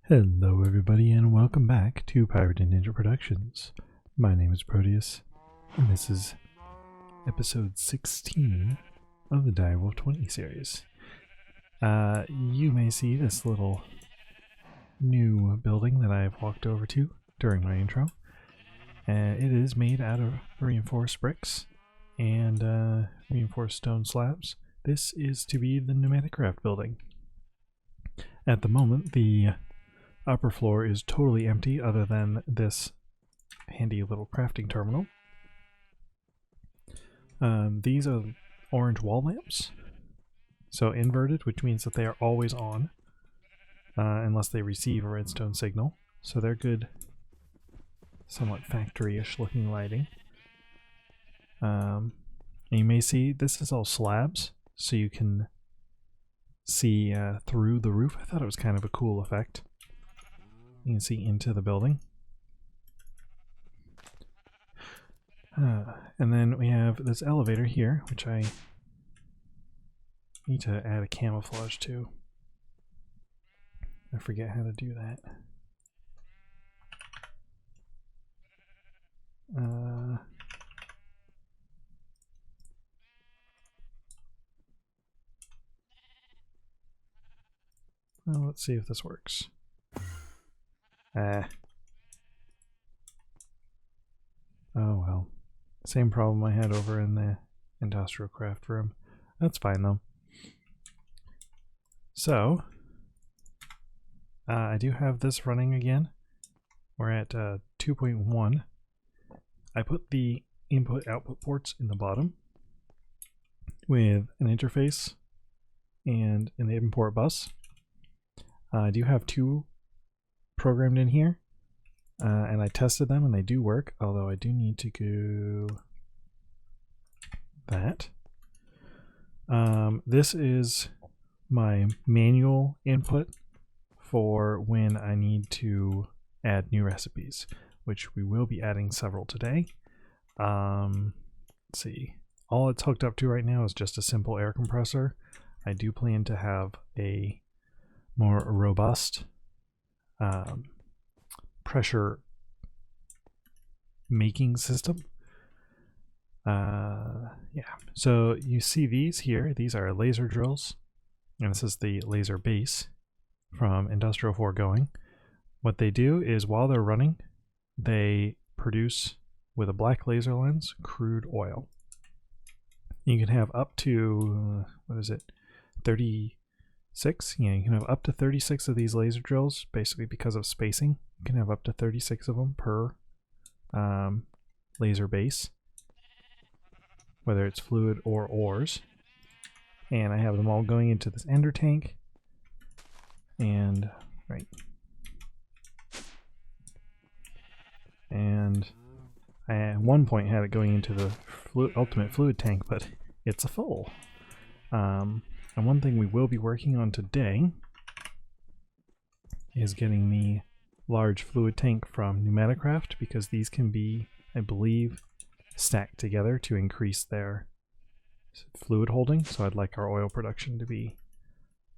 Hello everybody and welcome back to Pirate and Ninja Productions. My name is Proteus and this is episode 16 of the DireWolf20 series. You may see this little new building that I've walked over to during my intro. It is made out of reinforced bricks and reinforced stone slabs. This is to be the pneumatic craft building. At the moment, the upper floor is totally empty other than this handy little crafting terminal. These are orange wall lamps, so inverted, which means that they are always on unless they receive a redstone signal. So they're good, somewhat factory-ish looking lighting. And you may see this is all slabs, so you can see through the roof. I thought it was kind of a cool effect. You can see into the building. And then we have this elevator here, which I need to add a camouflage to. I forget how to do that. Well, let's see if this works. Oh well. Same problem I had over in the industrial craft room. That's fine though. So, I do have this running again. We're at 2.1. I put the input-output ports in the bottom with an interface and an import bus. I do have two programmed in here, and I tested them and they do work, although I do need to go that. This is my manual input for when I need to add new recipes, which we will be adding several today. Let's see, all it's hooked up to right now is just a simple air compressor. I do plan to have a more robust pressure making system. Yeah, so you see these here, these are laser drills, and this is the laser base from Industrial Foregoing. What they do is while they're running, they produce with a black laser lens crude oil. You can have up to, what is it, 36? Yeah, you can have up to 36 of these laser drills, basically because of spacing. You can have up to 36 of them per laser base, whether it's fluid or ores. And I have them all going into this ender tank. And, right. And I at one point had it going into the ultimate fluid tank, but it's a full. And one thing we will be working on today is getting the large fluid tank from Pneumatic Craft, because these can be, I believe, stacked together to increase their fluid holding. So I'd like our oil production to be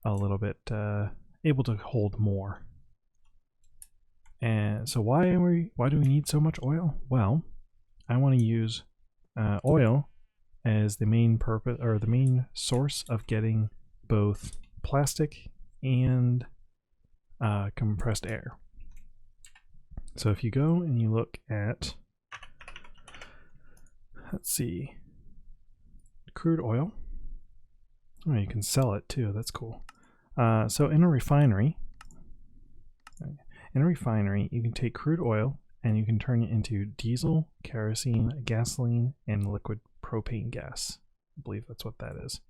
a little bit able to hold more. And so why do we need so much oil? Well, I want to use oil as the main purpose, or the main source of getting both plastic and compressed air. So if you go and you look at, let's see, crude oil. Oh, you can sell it too. That's cool. So in a refinery, you can take crude oil and you can turn it into diesel, kerosene, gasoline, and liquid propane gas. I believe that's what that is.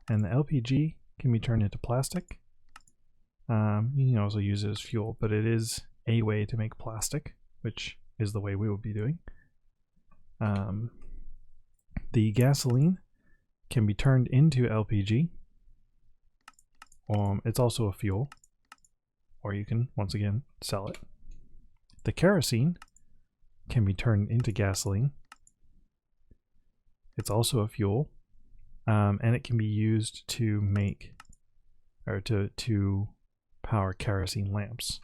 And the LPG can be turned into plastic. You can also use it as fuel, but it is a way to make plastic, which is the way we will be doing. The gasoline can be turned into LPG. It's also a fuel, or you can, once again, sell it. The kerosene can be turned into gasoline. It's also a fuel, and it can be used to make, or to power kerosene lamps.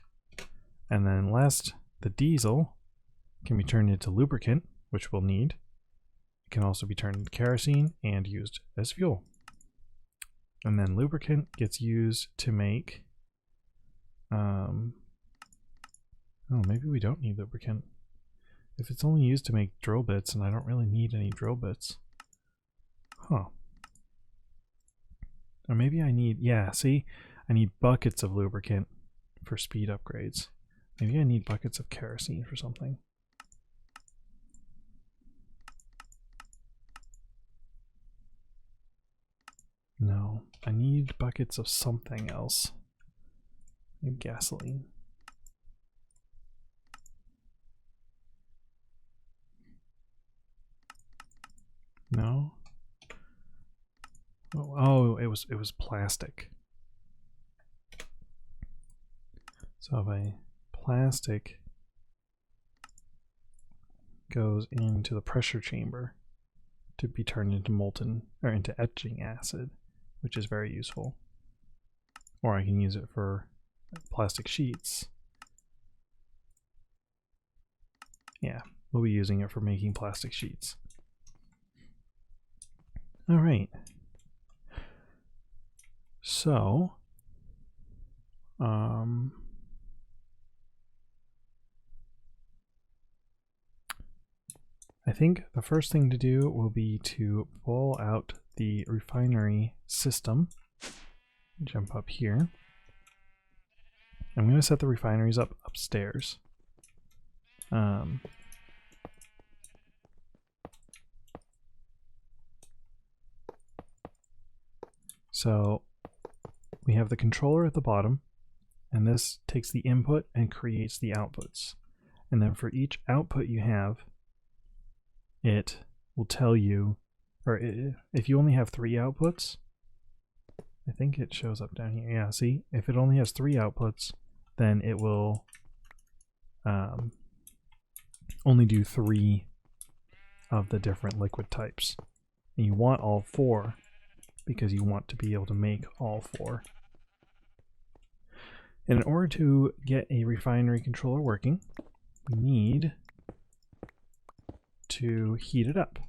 And then last, the diesel can be turned into lubricant, which we'll need. It can also be turned into kerosene and used as fuel. And then lubricant gets used to make, oh, maybe we don't need lubricant. If it's only used to make drill bits, and I don't really need any drill bits. Huh. Or maybe I need, yeah, see? I need buckets of lubricant for speed upgrades. Maybe I need buckets of kerosene for something. No, I need buckets of something else. Maybe gasoline. No. Oh, it was plastic. So if a plastic goes into the pressure chamber to be turned into molten or into etching acid, which is very useful. Or I can use it for plastic sheets. Yeah, we'll be using it for making plastic sheets. All right. So, I think the first thing to do will be to pull out the refinery system. Jump up here. I'm going to set the refineries up upstairs. So we have the controller at the bottom, and this takes the input and creates the outputs. And then for each output you have, it will tell you, or if you only have 3 outputs, I think it shows up down here. Yeah, see, if it only has 3 outputs, then it will only do 3 of the different liquid types. And you want all 4 because you want to be able to make all 4. And in order to get a refinery controller working, we need to heat it up.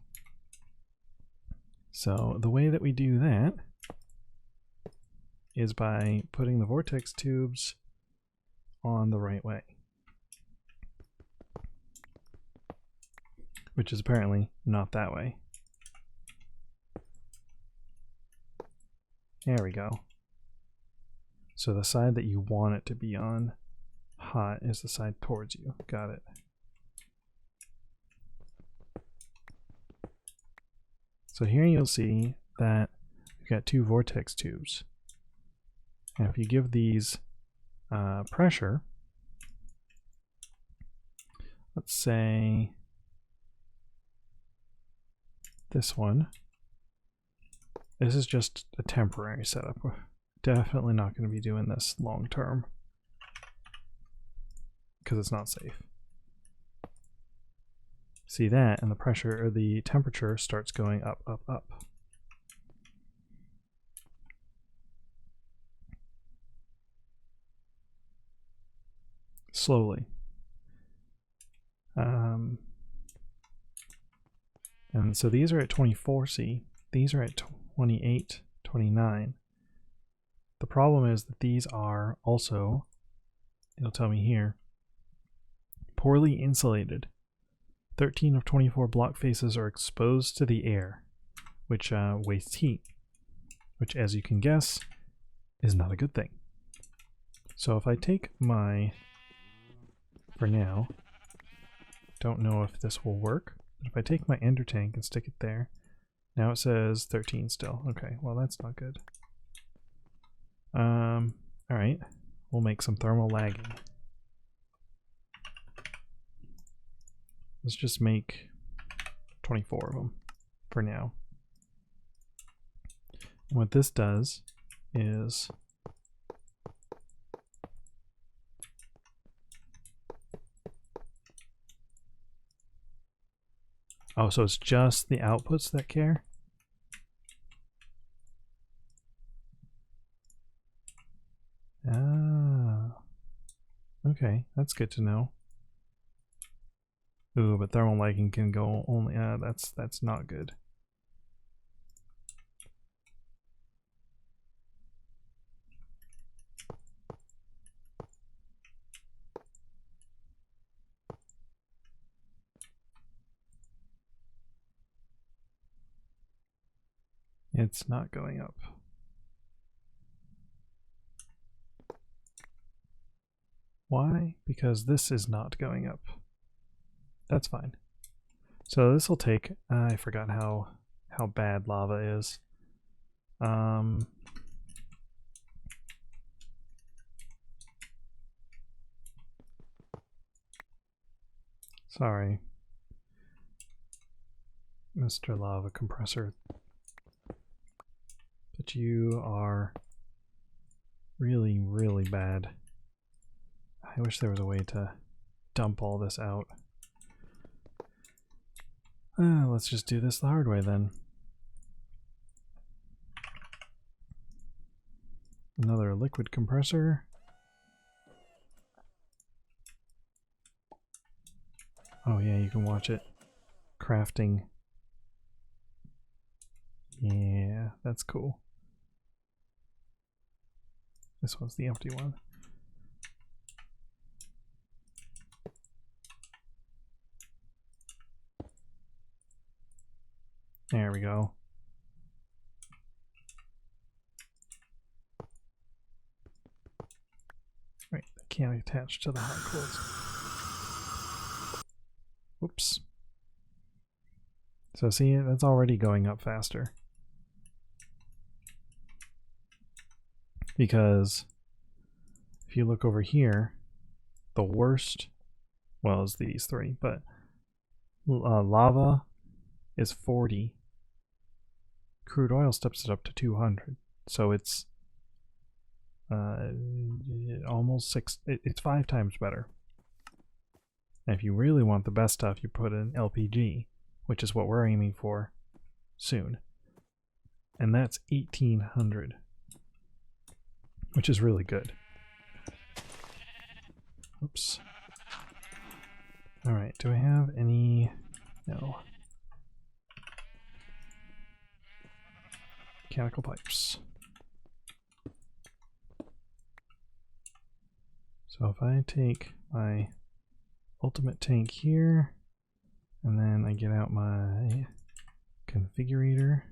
So the way that we do that is by putting the vortex tubes on the right way, which is apparently not that way. There we go. So the side that you want it to be on hot is the side towards you. Got it. So here you'll see that we've got 2 vortex tubes. And if you give these pressure, let's say this one, this is just a temporary setup. We're definitely not going to be doing this long term because it's not safe. See that, and the pressure or the temperature starts going up, up, up. Slowly. And so these are at 24C, these are at 28, 29. The problem is that these are also, it'll tell me here, poorly insulated. 13 of 24 block faces are exposed to the air, which wastes heat, which, as you can guess, is not a good thing. So if I take my, for now, don't know if this will work, but if I take my ender tank and stick it there, now it says 13 still. Okay, well that's not good. Alright, we'll make some thermal lagging. Let's just make 24 of them for now. And what this does is oh, so it's just the outputs that care? Ah, Okay, that's good to know. Ooh, but thermal liking can go only. That's not good. It's not going up. Why? Because this is not going up. That's fine. So this will take, I forgot how bad lava is. Sorry, Mr. Lava Compressor, but you are really, really bad. I wish there was a way to dump all this out. Let's just do this the hard way then. Another liquid compressor. Oh yeah, you can watch it crafting. Yeah, that's cool. This one's the empty one. There we go. Right, I can't attach to the hot coals. Whoops. So see, that's already going up faster. Because if you look over here, the worst, well, is these three, but lava is 40. Crude oil steps it up to 200. So it's almost it's 5 times better. And if you really want the best stuff, you put in LPG, which is what we're aiming for soon. And that's 1800, which is really good. Oops. Alright, do I have any? No. Mechanical pipes. So if I take my ultimate tank here, and then I get out my configurator,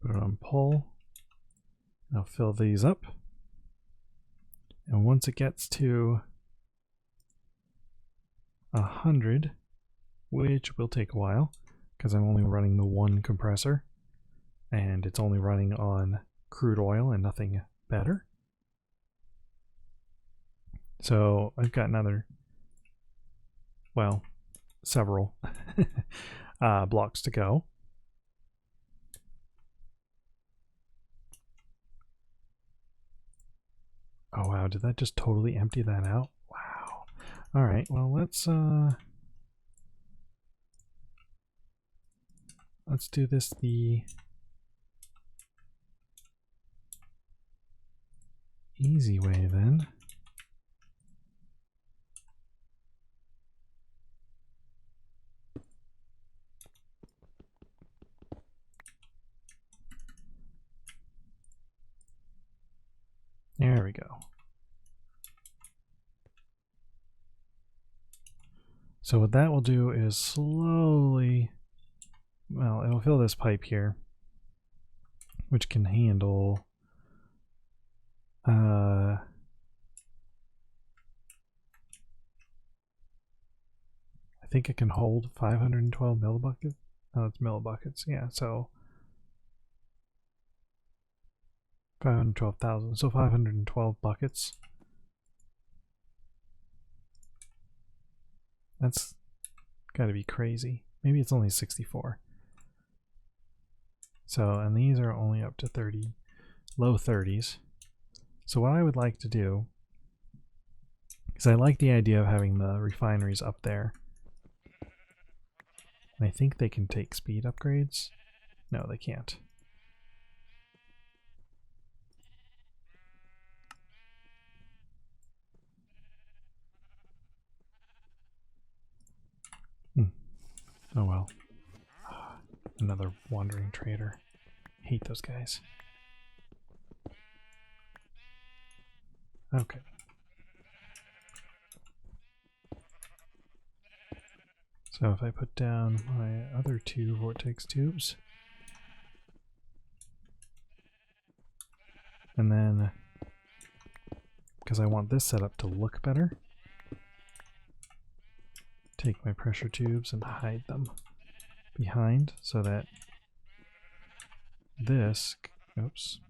put it on pull, and I'll fill these up. And once it gets to 100, which will take a while because I'm only running the one compressor and it's only running on crude oil and nothing better. So I've got another, well, several blocks to go. Oh wow, did that just totally empty that out? Wow. All right, well, let's do this the easy way then. There we go. So what that will do is slowly, well, it'll fill this pipe here, which can handle I think it can hold 512 millibuckets. Oh, it's millibuckets, yeah, so 512,000, so 512 buckets. That's gotta be crazy. Maybe it's only 64. So, and these are only up to 30, low 30s. So what I would like to do, because I like the idea of having the refineries up there. And I think they can take speed upgrades. No, they can't. Oh well. Another wandering trader. Hate those guys. Okay. So if I put down my other 2 vortex tubes, and then, because I want this setup to look better, take my pressure tubes and hide them behind so that this, oops.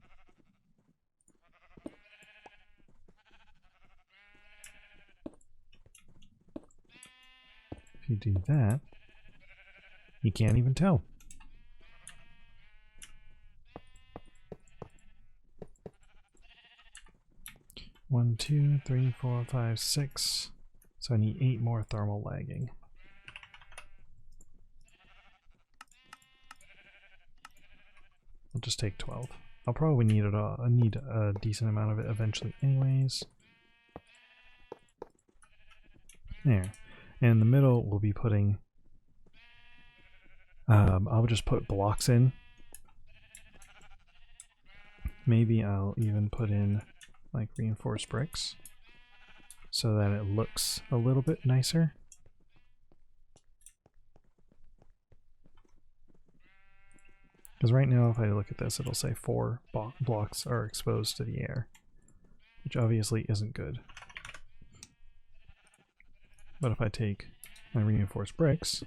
If you do that, you can't even tell. One, 2, 3, 4, 5, 6. So I need 8 more thermal lagging. I'll just take 12. I'll probably need it all. I need a decent amount of it eventually anyways. There. And in the middle we'll be putting I'll just put blocks in. Maybe I'll even put in like reinforced bricks so that it looks a little bit nicer. Because right now if I look at this, it'll say 4 blocks are exposed to the air, which obviously isn't good. But if I take my reinforced bricks,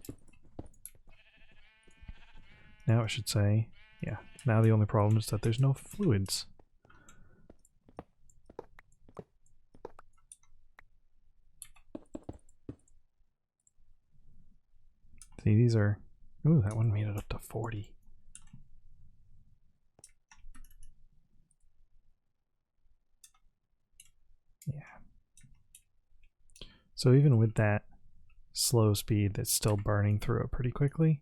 now it should say, yeah, now the only problem is that there's no fluids. See, these are, ooh, that one made it up to 40. Yeah. So even with that slow speed, that's still burning through it pretty quickly.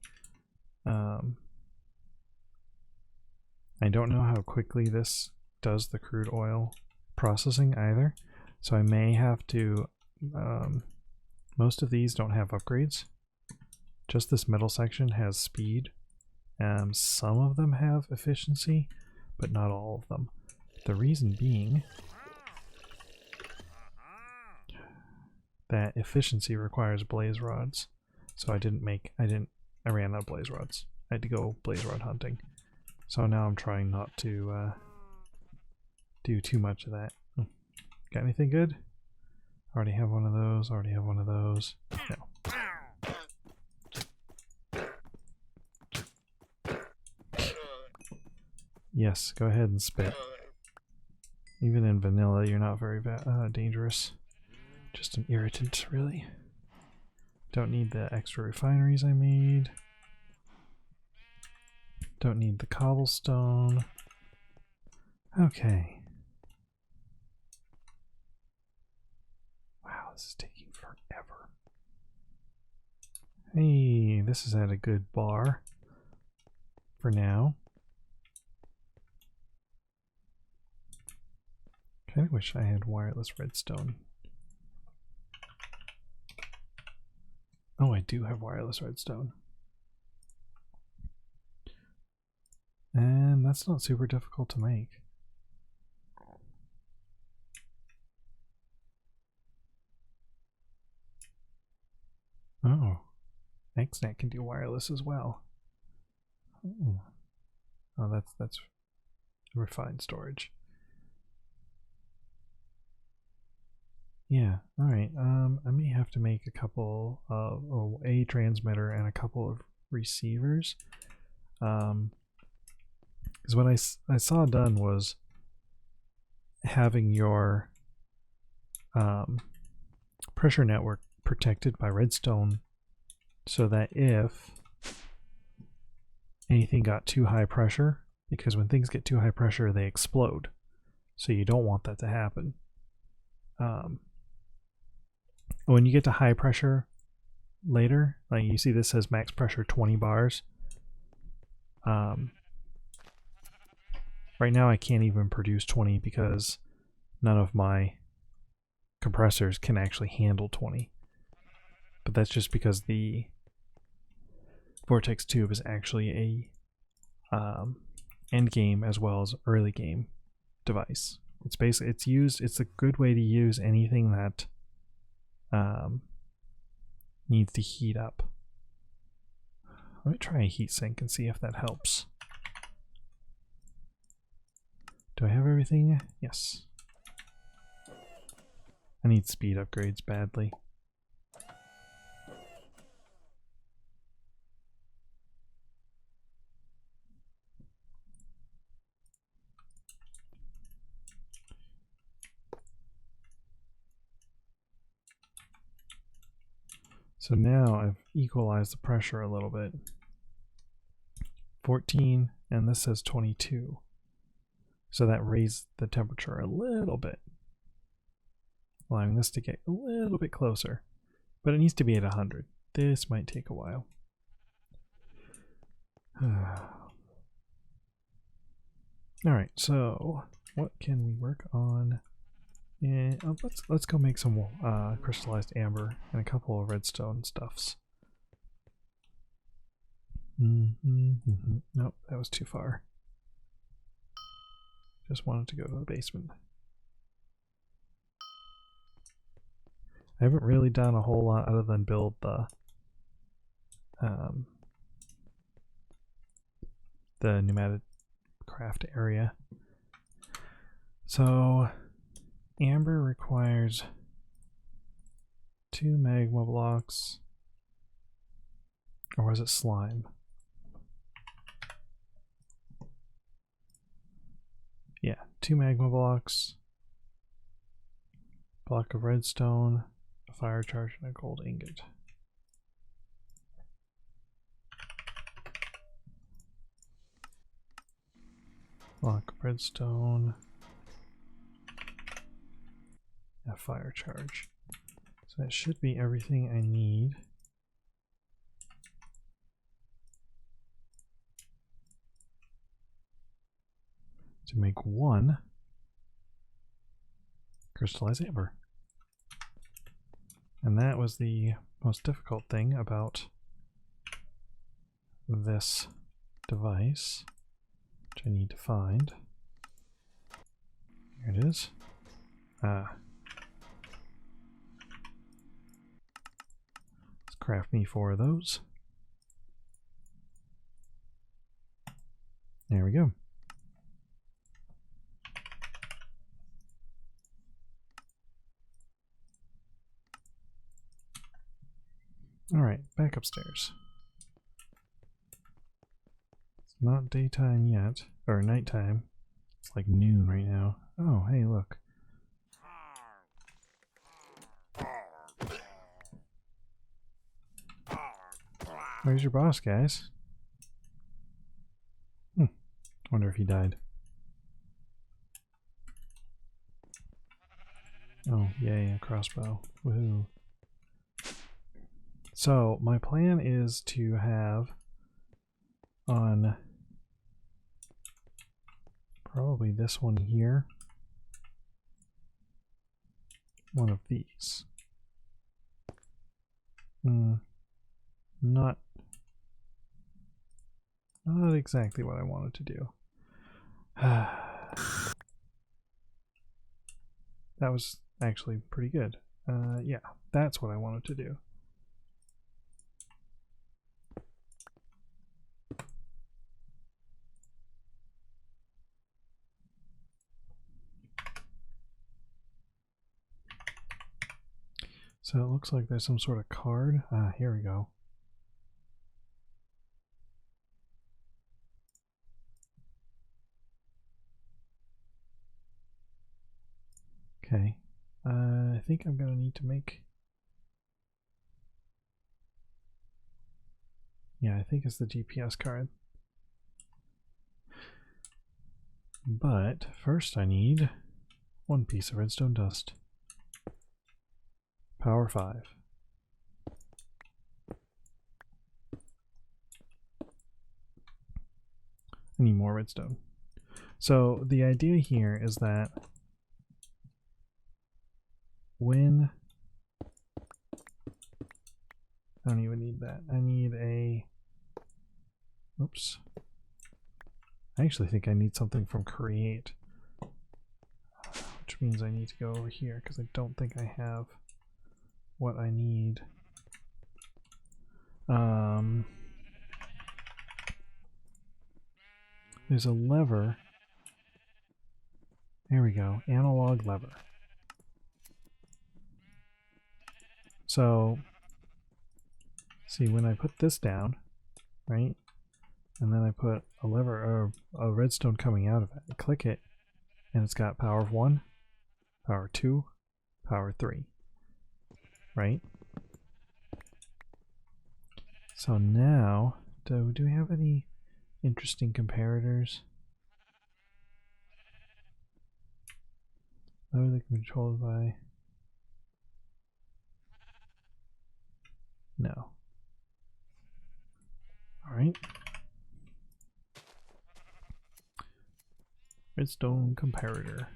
I don't know how quickly this does the crude oil processing either, so I may have to, most of these don't have upgrades. Just this middle section has speed. Some of them have efficiency, but not all of them. The reason being that efficiency requires blaze rods, so I ran out of blaze rods. I had to go blaze rod hunting. So now I'm trying not to do too much of that. Got anything good? Already have one of those, already have one of those. No. Yes, go ahead and spit. Even in vanilla, you're not very dangerous. Just an irritant, really. Don't need the extra refineries I made. Don't need the cobblestone. Okay. Wow, this is taking forever. Hey, this is at a good bar for now. Kinda wish I had wireless redstone. Oh, I do have wireless redstone. And that's not super difficult to make. Oh, XNet can do wireless as well. Oh, that's refined storage. Yeah, alright. I may have to make a couple of a transmitter and a couple of receivers. Because what I saw done was having your pressure network protected by redstone so that if anything got too high pressure, because when things get too high pressure they explode, so you don't want that to happen. When you get to high pressure later, like you see this says max pressure 20 bars. Right now I can't even produce 20 because none of my compressors can actually handle 20. But that's just because the Vortex Tube is actually a end game as well as early game device. It's basically it's a good way to use anything that needs to heat up. Let me try a heatsink and see if that helps. Do I have everything? Yes. I need speed upgrades badly. So now I've equalized the pressure a little bit. 14, and this says 22. So that raised the temperature a little bit, allowing this to get a little bit closer. But it needs to be at 100. This might take a while. Alright, so what can we work on? And let's go make some crystallized amber and a couple of redstone stuffs. Nope, that was too far. Just wanted to go to the basement. I haven't really done a whole lot other than build the pneumatic craft area. So amber requires 2 magma blocks, or was it slime? Yeah, 2 magma blocks, block of redstone, a fire charge, and a gold ingot. Block of redstone, a fire charge. So that should be everything I need. To make 1 crystallized amber. And that was the most difficult thing about this device, which I need to find. Here it is. Let's craft me 4 of those. There we go. Alright, back upstairs. It's not daytime yet, or nighttime. It's like noon right now. Oh, hey, look. Where's your boss, guys? Wonder if he died. Oh, yay, a crossbow. Woohoo. So, my plan is to have on probably this one here, one of these. Not exactly what I wanted to do. That was actually pretty good. Yeah, that's what I wanted to do. So it looks like there's some sort of card. Ah, here we go. Okay. I think I'm going to need to make... Yeah, I think it's the GPS card. But first I need 1 piece of redstone dust. Power 5. I need more redstone. So the idea here is that when... I don't even need that. I need a Oops. I actually think I need something from create, which means I need to go over here because I don't think I have what I need. There's a lever. There we go, analog lever. So, see, when I put this down, right, and then I put a lever or a redstone coming out of it, I click it, and it's got power of 1, power 2, power 3, right? So now, do we have any interesting comparators? Oh, they're controlled by... No. Alright. Redstone comparator.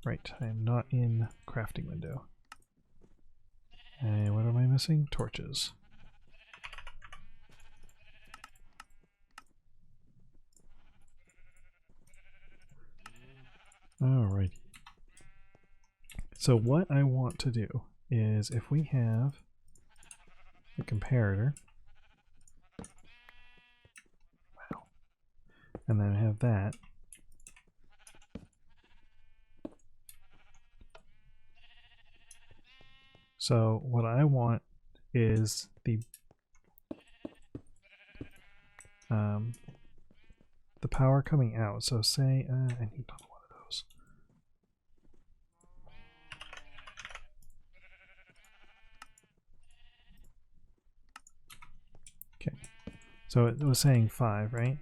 Right, I am not in crafting window. And what am I missing? Torches. Alrighty. So what I want to do is if we have a comparator, wow, and then I have that, so what I want is the power coming out. So say I need another one of those. Okay, so it was saying 5, right?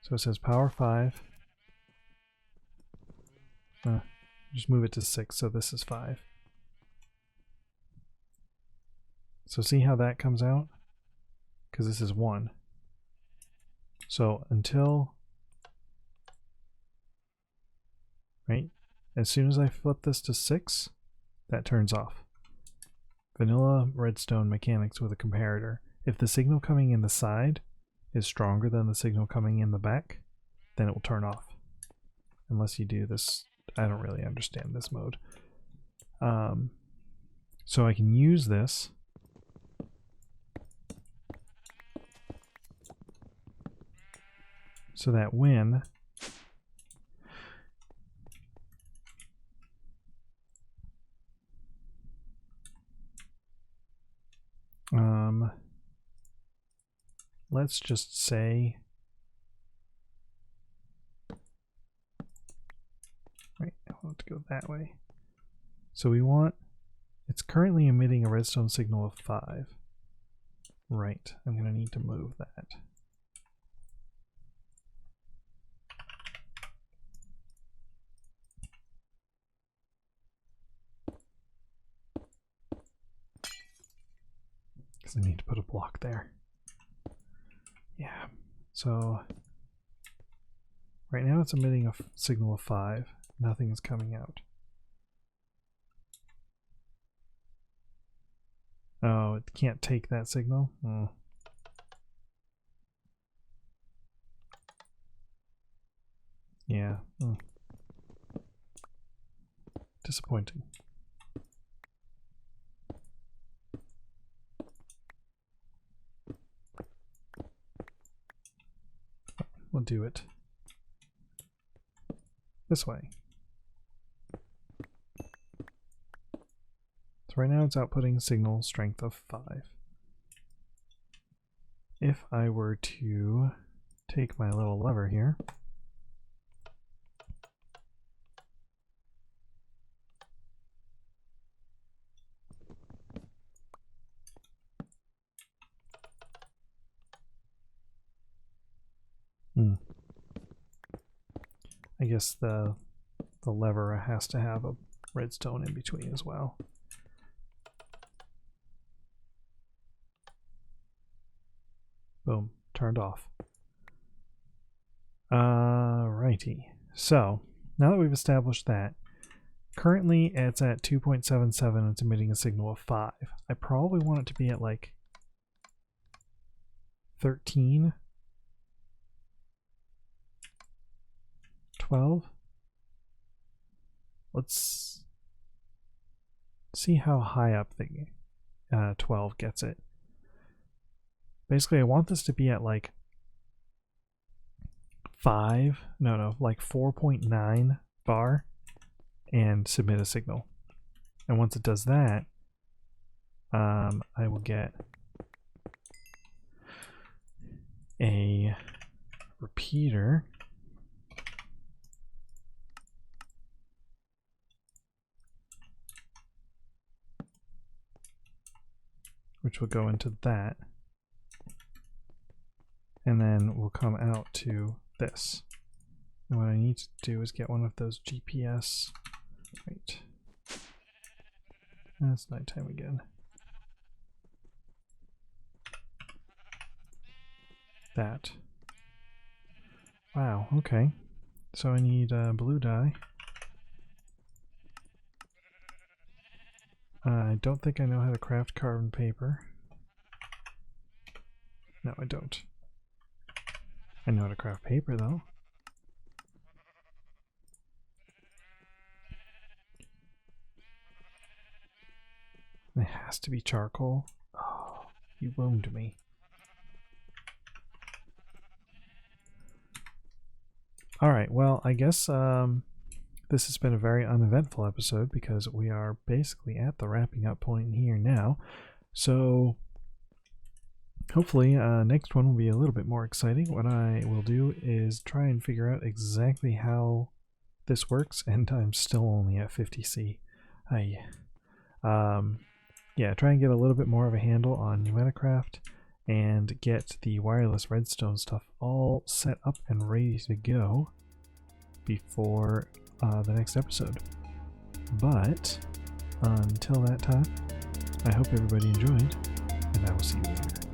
So it says power 5. Just move it to 6, so this is 5. So see how that comes out? Because this is 1. So until, right, as soon as I flip this to 6, that turns off. Vanilla redstone mechanics with a comparator. If the signal coming in the side is stronger than the signal coming in the back, then it will turn off. Unless you do this, I don't really understand this mode. So I can use this so that when let's just say, right, I want to go that way. So we want, it's currently emitting a redstone signal of 5. Right, I'm going to need to move that. Because I need to put a block there. Yeah, so right now it's emitting a signal of 5. Nothing is coming out. Oh, it can't take that signal? Oh. Yeah. Oh. Disappointing. We'll do it this way. So right now it's outputting a signal strength of 5. If I were to take my little lever here, I guess the lever has to have a redstone in between as well. Boom, turned off. Righty. So now that we've established that, currently it's at 2.77, it's emitting a signal of 5. I probably want it to be at like 13 12. Let's see how high up the 12 gets it. Basically, I want this to be at like 4.9 bar and submit a signal. And once it does that, I will get a repeater which will go into that, and then we'll come out to this. And what I need to do is get one of those GPS. Wait, that's nighttime again. That. Wow, okay. So I need blue dye. I don't think I know how to craft carbon paper. No, I don't. I know how to craft paper though. It has to be charcoal. Oh, you wound me. Alright, well, I guess this has been a very uneventful episode because we are basically at the wrapping up point here now. So hopefully next one will be a little bit more exciting. What I will do is try and figure out exactly how this works, and I'm still only at 50C. Yeah, try and get a little bit more of a handle on Pneumaticraft and get the wireless redstone stuff all set up and ready to go before the next episode. But until that time, I hope everybody enjoyed, and I will see you later.